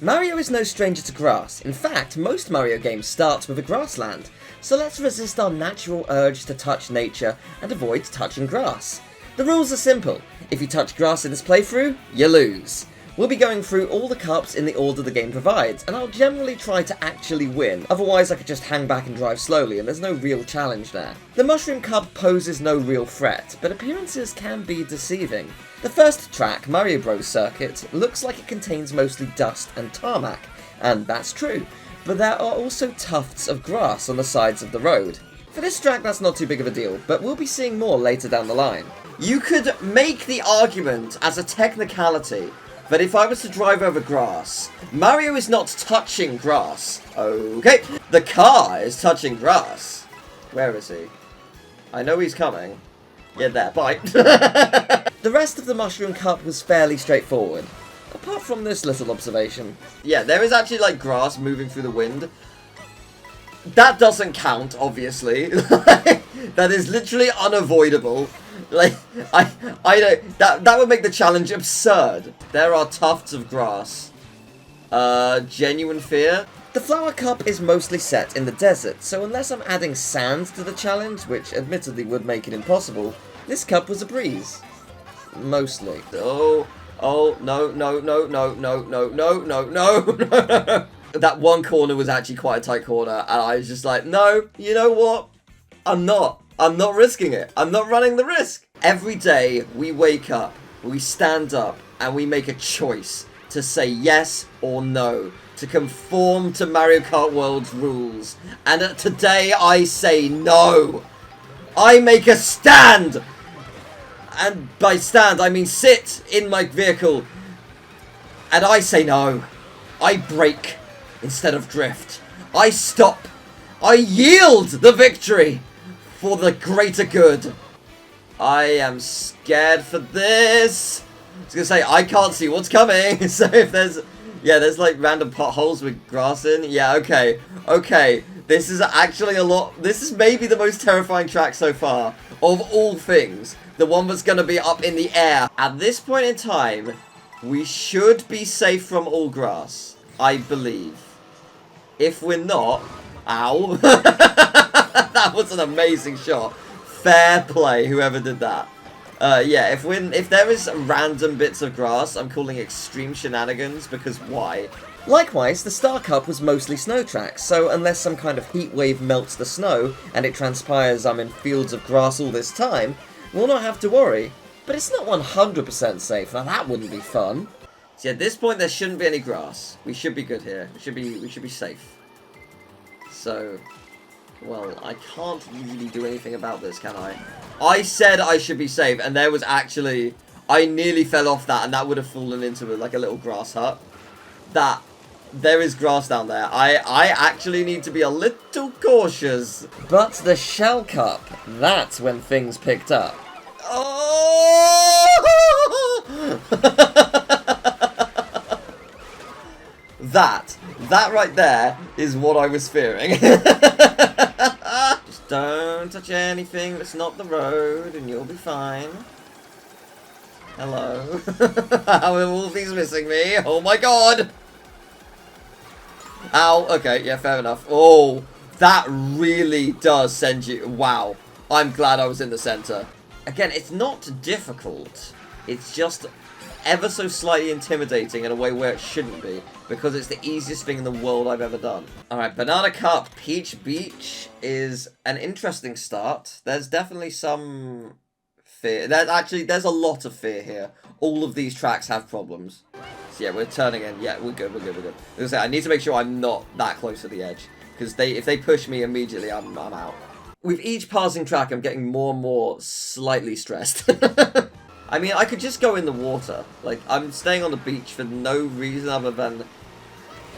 Mario is no stranger to grass. In fact, most Mario games start with a grassland, so let's resist our natural urge to touch nature and avoid touching grass. The rules are simple. If you touch grass in this playthrough, you lose. We'll be going through all the cups in the order the game provides, and I'll generally try to actually win, otherwise I could just hang back and drive slowly and there's no real challenge there. The Mushroom Cup poses no real threat, but appearances can be deceiving. The first track, Mario Bros Circuit, looks like it contains mostly dust and tarmac, and that's true, but there are also tufts of grass on the sides of the road. For this track that's not too big of a deal, but we'll be seeing more later down the line. You could make the argument as a technicality but if I was to drive over grass, Mario is not touching grass. Okay, the car is touching grass. Where is he? I know he's coming. Yeah, there, bye. The rest of the Mushroom Cup was fairly straightforward. Apart from this little observation. Yeah, there is actually, like, grass moving through the wind. That doesn't count, obviously. That is literally unavoidable. Like, I don't... That would make the challenge absurd. There are tufts of grass. Genuine fear. The Flower Cup is mostly set in the desert, so unless I'm adding sand to the challenge, which admittedly would make it impossible, this cup was a breeze. Mostly. Oh, no. That one corner was actually quite a tight corner, and I was just like, no, you know what? I'm not risking it. I'm not running the risk. Every day we wake up, we stand up, and we make a choice to say yes or no, to conform to Mario Kart World's rules. And today I say no. I make a stand. And by stand, I mean sit in my vehicle. And I say no. I brake instead of drift. I stop. I yield the victory for the greater good. I am scared for this. I was gonna say, I can't see what's coming. So if there's... Yeah, there's like random potholes with grass in. Yeah, okay. Okay. This is actually a lot... This is maybe the most terrifying track so far. Of all things. The one that's gonna be up in the air. At this point in time, we should be safe from all grass. I believe. If we're not... Ow. That was an amazing shot. Fair play, whoever did that. Yeah, if there is random bits of grass, I'm calling extreme shenanigans, because why? Likewise, the Star Cup was mostly snow tracks, so unless some kind of heat wave melts the snow, and it transpires I'm in fields of grass all this time, we'll not have to worry. But it's not 100% safe, now that wouldn't be fun. So at this point there shouldn't be any grass. We should be good here. We should be safe. So... Well, I can't really do anything about this, can I? I said I should be safe, and there was actually... I nearly fell off that, and that would have fallen into like a little grass hut. There is grass down there. I actually need to be a little cautious. But the Shell Cup, that's when things picked up. Oh! That right there is what I was fearing. Just don't touch anything that's not the road and you'll be fine. Hello. How are all these missing me? Oh my god! Ow, okay, yeah, fair enough. Oh, that really does send you... Wow. I'm glad I was in the center. Again, it's not difficult. It's just ever so slightly intimidating in a way where it shouldn't be, because it's the easiest thing in the world I've ever done. Alright, Banana Cup Peach Beach is an interesting start. There's definitely some fear. There's a lot of fear here. All of these tracks have problems. So yeah, we're turning in. Yeah, we're good. I need to make sure I'm not that close to the edge, because if they push me immediately, I'm out. With each passing track, I'm getting more and more slightly stressed. I mean, I could just go in the water. Like, I'm staying on the beach for no reason other than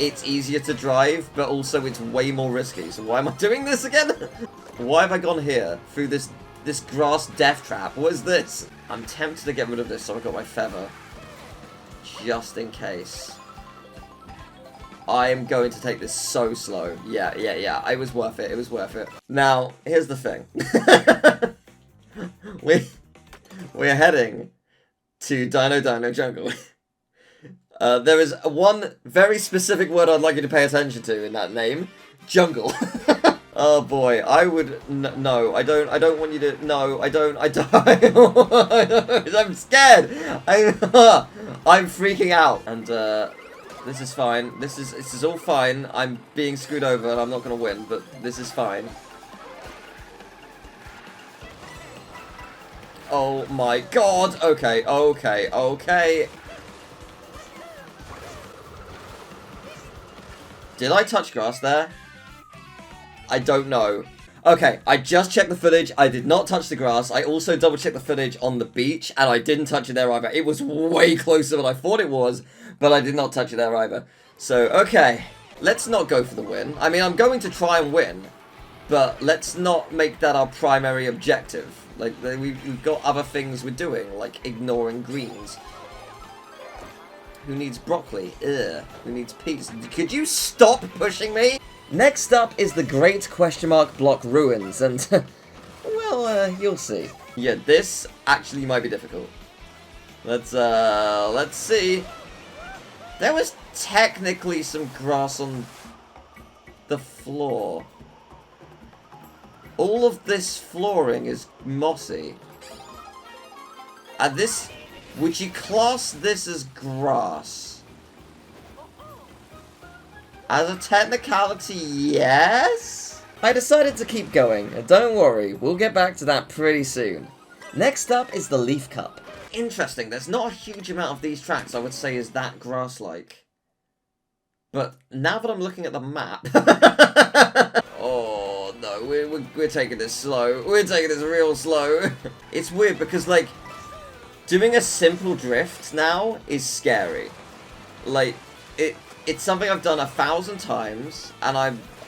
it's easier to drive, but also it's way more risky. So why am I doing this again? Why have I gone here? Through this grass death trap? What is this? I'm tempted to get rid of this, so I've got my feather. Just in case. I am going to take this so slow. Yeah. It was worth it. Now, here's the thing. We're heading to Dino Jungle. There is one very specific word I'd like you to pay attention to in that name. Jungle. Oh boy, I would... No, I don't want you to... No, I don't... I'm scared! I'm freaking out. And, this is fine. This is all fine. I'm being screwed over and I'm not going to win, but this is fine. Oh my god! Okay, okay, okay. Did I touch grass there? I don't know. Okay, I just checked the footage. I did not touch the grass. I also double checked the footage on the beach, and I didn't touch it there either. It was way closer than I thought it was, but I did not touch it there either. So, okay. Let's not go for the win. I mean, I'm going to try and win, but let's not make that our primary objective. Like, we've got other things we're doing, like ignoring greens. Who needs broccoli? Ugh. Who needs peas? Could you stop pushing me? Next up is the Great Question Mark Block Ruins, and, well, you'll see. Yeah, this actually might be difficult. Let's see. There was technically some grass on the floor. All of this flooring is mossy. And this, would you class this as grass? As a technicality, yes? I decided to keep going, and don't worry, we'll get back to that pretty soon. Next up is the Leaf Cup. Interesting, there's not a huge amount of these tracks I would say is that grass-like. But now that I'm looking at the map... Oh, no, we're taking this slow. We're taking this real slow. It's weird because, like, doing a simple drift now is scary. Like, it's something I've done 1,000 times, and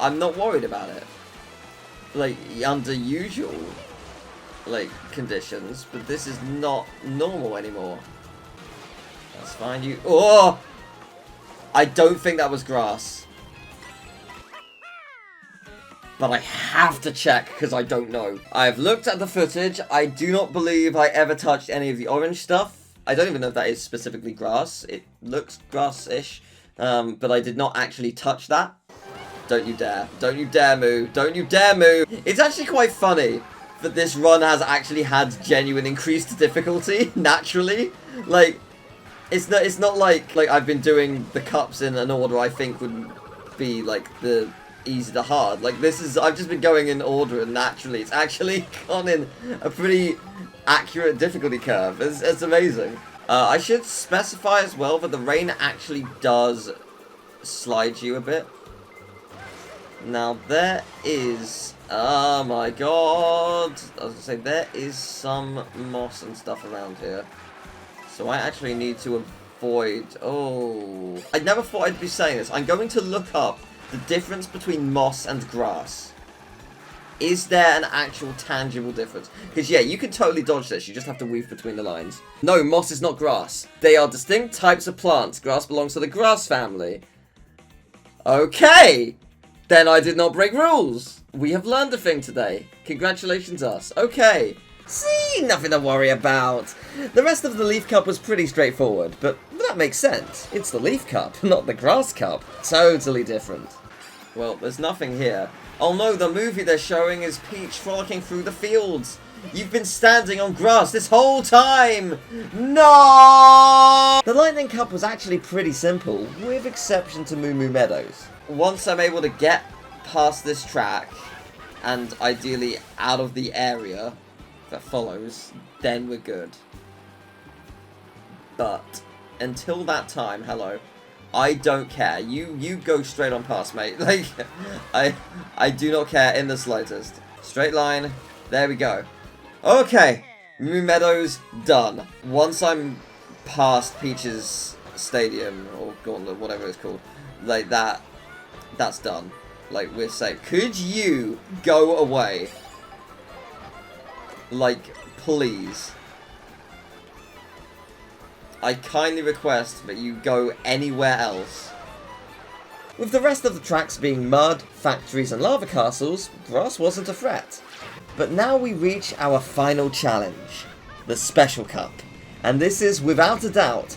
I'm not worried about it. Like, under usual, like, conditions, but this is not normal anymore. That's fine, you... Oh! I don't think that was grass. But I have to check, because I don't know. I've looked at the footage. I do not believe I ever touched any of the orange stuff. I don't even know if that is specifically grass. It looks grass-ish. But I did not actually touch that. Don't you dare. Don't you dare move. Don't you dare move. It's actually quite funny that this run has actually had genuine increased difficulty, naturally. Like, it's not like I've been doing the cups in an order I think would be, like, the easy to hard. Like, I've just been going in order, and naturally it's actually gone in a pretty accurate difficulty curve. It's amazing. I should specify as well that the rain actually does slide you a bit. Now, there is... Oh my god! I was going to say, there is some moss and stuff around here. So I actually need to avoid... Oh... I never thought I'd be saying this. I'm going to look up the difference between moss and grass. Is there an actual tangible difference? Because, yeah, you can totally dodge this. You just have to weave between the lines. No, moss is not grass. They are distinct types of plants. Grass belongs to the grass family. Okay! Then I did not break rules. We have learned a thing today. Congratulations us. Okay. See, nothing to worry about. The rest of the Leaf Cup was pretty straightforward, but that makes sense. It's the Leaf Cup, not the Grass Cup. Totally different. Well, there's nothing here. Oh no, the movie they're showing is Peach frolicking through the fields. You've been standing on grass this whole time! No! The Lightning Cup was actually pretty simple, with exception to Moo Moo Meadows. Once I'm able to get past this track, and ideally out of the area that follows, then we're good. But, until that time, hello. I don't care. You go straight on past, mate. Like, I do not care in the slightest. Straight line. There we go. Okay. Moo Meadows, done. Once I'm past Peach's Stadium, or Gauntlet, whatever it's called, like that's done. Like, we're safe. Could you go away? Like, please. I kindly request that you go anywhere else. With the rest of the tracks being mud, factories and lava castles, grass wasn't a threat. But now we reach our final challenge, the Special Cup. And this is, without a doubt,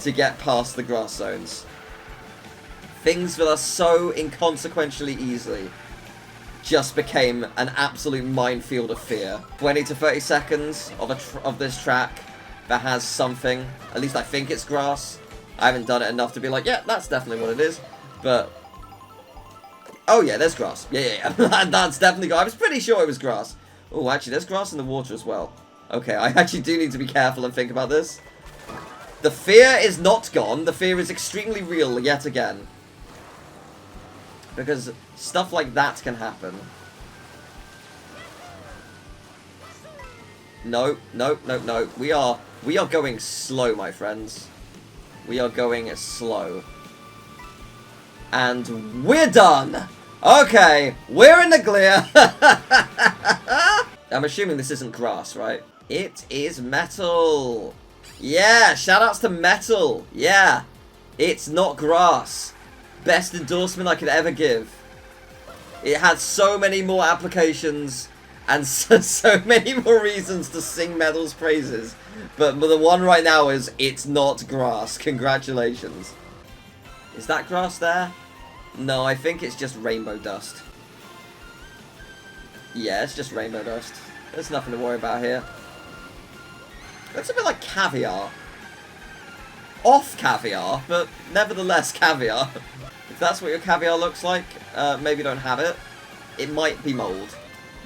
to get past the grass zones. Things that are so inconsequentially easy just became an absolute minefield of fear. 20 to 30 seconds of this track that has something. At least I think it's grass. I haven't done it enough to be like, yeah, that's definitely what it is. But, oh yeah, there's grass. Yeah. That's definitely grass. I was pretty sure it was grass. Oh, actually, there's grass in the water as well. Okay, I actually do need to be careful and think about this. The fear is not gone. The fear is extremely real yet again. Because stuff like that can happen. No. We are going slow, my friends. We are going slow. And we're done! Okay, we're in the clear! I'm assuming this isn't grass, right? It is metal! Yeah, shoutouts to metal! Yeah, it's not grass. Best endorsement I could ever give. It had so many more applications and so many more reasons to sing metal's praises. But the one right now is, it's not grass. Congratulations. Is that grass there? No, I think it's just rainbow dust. Yeah, it's just rainbow dust. There's nothing to worry about here. Looks a bit like caviar. Off caviar, but nevertheless caviar. If that's what your caviar looks like, maybe don't have it. It might be mold.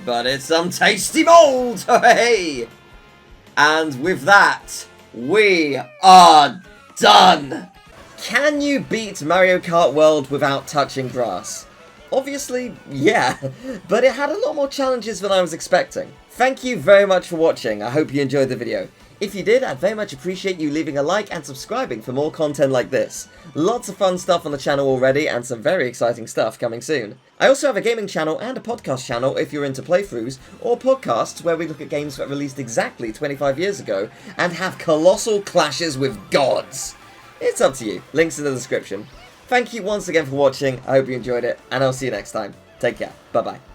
But it's some tasty mold! Hey! And with that, we are done! Can you beat Mario Kart World without touching grass? Obviously, yeah, but it had a lot more challenges than I was expecting. Thank you very much for watching. I hope you enjoyed the video. If you did, I'd very much appreciate you leaving a like and subscribing for more content like this. Lots of fun stuff on the channel already, and some very exciting stuff coming soon. I also have a gaming channel and a podcast channel if you're into playthroughs, or podcasts where we look at games that released exactly 25 years ago, and have colossal clashes with gods. It's up to you. Links in the description. Thank you once again for watching. I hope you enjoyed it, and I'll see you next time. Take care. Bye-bye.